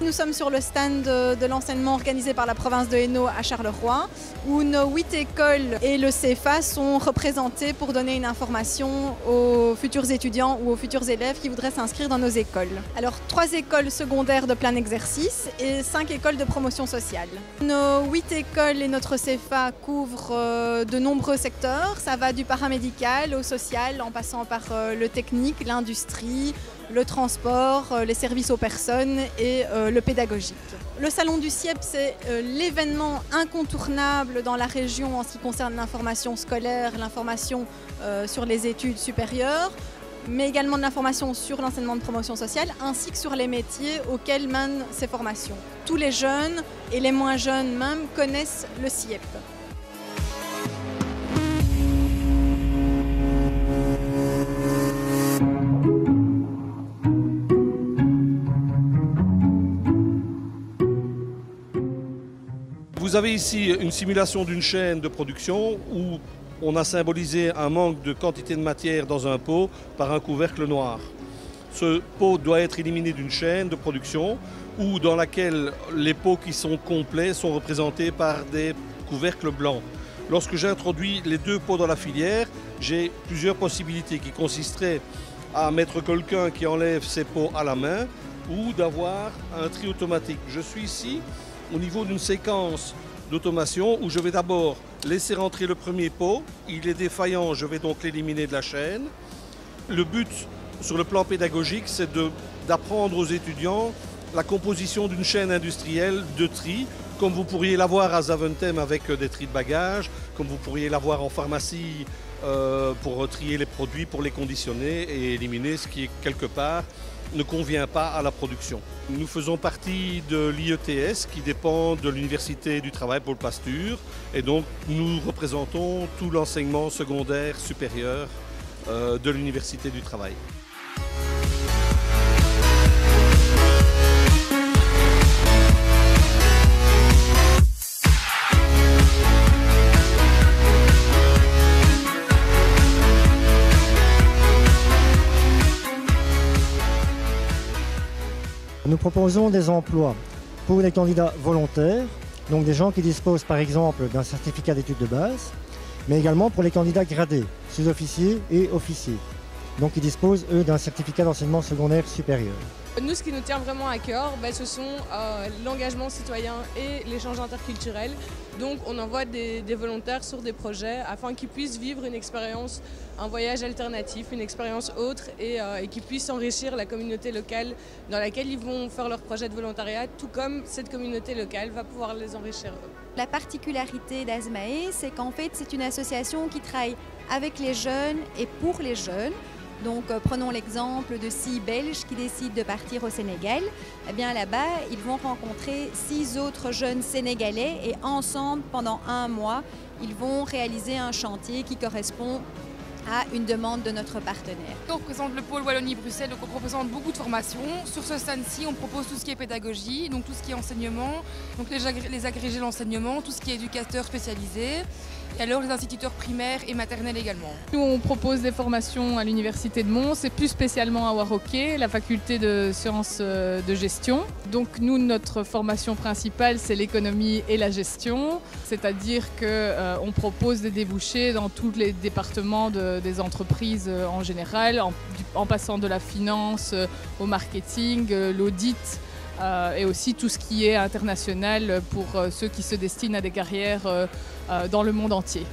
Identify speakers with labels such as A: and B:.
A: nous sommes sur le stand de l'enseignement organisé par la province de Hainaut à Charleroi, où nos 8 écoles et le CFA sont représentés pour donner une information aux futurs étudiants ou aux futurs élèves qui voudraient s'inscrire dans nos écoles. Alors 3 écoles secondaires de plein exercice et 5 écoles de promotion sociale. Nos 8 écoles et notre CFA couvrent de nombreux secteurs. Ça va du paramédical au social en passant par le technique, l'industrie, le transport, les services aux personnes et le pédagogique. Le Salon du CIEP, c'est l'événement incontournable dans la région en ce qui concerne l'information scolaire, l'information sur les études supérieures, mais également de l'information sur l'enseignement de promotion sociale, ainsi que sur les métiers auxquels mènent ces formations. Tous les jeunes et les moins jeunes même connaissent le CIEP.
B: Vous avez ici une simulation d'une chaîne de production où on a symbolisé un manque de quantité de matière dans un pot par un couvercle noir. Ce pot doit être éliminé d'une chaîne de production ou dans laquelle les pots qui sont complets sont représentés par des couvercles blancs. Lorsque j'introduis les 2 pots dans la filière, j'ai plusieurs possibilités qui consisteraient à mettre quelqu'un qui enlève ces pots à la main ou d'avoir un tri automatique. Je suis ici au niveau d'une séquence d'automation où je vais d'abord laisser rentrer le premier pot. Il est défaillant, je vais donc l'éliminer de la chaîne. Le but sur le plan pédagogique, c'est d'apprendre aux étudiants la composition d'une chaîne industrielle de tri, comme vous pourriez l'avoir à Zaventem avec des tris de bagages, comme vous pourriez l'avoir en pharmacie pour trier les produits, pour les conditionner et éliminer ce qui, quelque part, ne convient pas à la production. Nous faisons partie de l'IETS qui dépend de l'Université du Travail Paul Pasture et donc nous représentons tout l'enseignement secondaire supérieur de l'Université du Travail.
C: Nous proposons des emplois pour les candidats volontaires, donc des gens qui disposent par exemple d'un certificat d'études de base, mais également pour les candidats gradés, sous-officiers et officiers, donc qui disposent eux d'un certificat d'enseignement secondaire supérieur.
D: Nous, ce qui nous tient vraiment à cœur, ce sont l'engagement citoyen et l'échange interculturel. Donc on envoie des volontaires sur des projets afin qu'ils puissent vivre une expérience, un voyage alternatif, une expérience autre et qu'ils puissent enrichir la communauté locale dans laquelle ils vont faire leur projet de volontariat, tout comme cette communauté locale va pouvoir les enrichir eux.
E: La particularité d'Azmae, c'est qu'en fait c'est une association qui travaille avec les jeunes et pour les jeunes. Donc prenons l'exemple de 6 Belges qui décident de partir au Sénégal. Eh bien là-bas, ils vont rencontrer 6 autres jeunes Sénégalais et ensemble, pendant 1 mois, ils vont réaliser un chantier qui correspond à une demande de notre partenaire.
F: On représente le pôle Wallonie-Bruxelles, donc on représente beaucoup de formations. Sur ce stand-ci, on propose tout ce qui est pédagogie, donc tout ce qui est enseignement, donc les agrégés de l'enseignement, tout ce qui est éducateur spécialisé, et alors les instituteurs primaires et maternels également.
G: Nous, on propose des formations à l'Université de Mons et plus spécialement à Waroké, la faculté de sciences de gestion. Donc nous, notre formation principale, c'est l'économie et la gestion, c'est-à-dire qu'on propose des débouchés dans tous les départements des entreprises en général, en passant de la finance au marketing, l'audit et aussi tout ce qui est international pour ceux qui se destinent à des carrières dans le monde entier.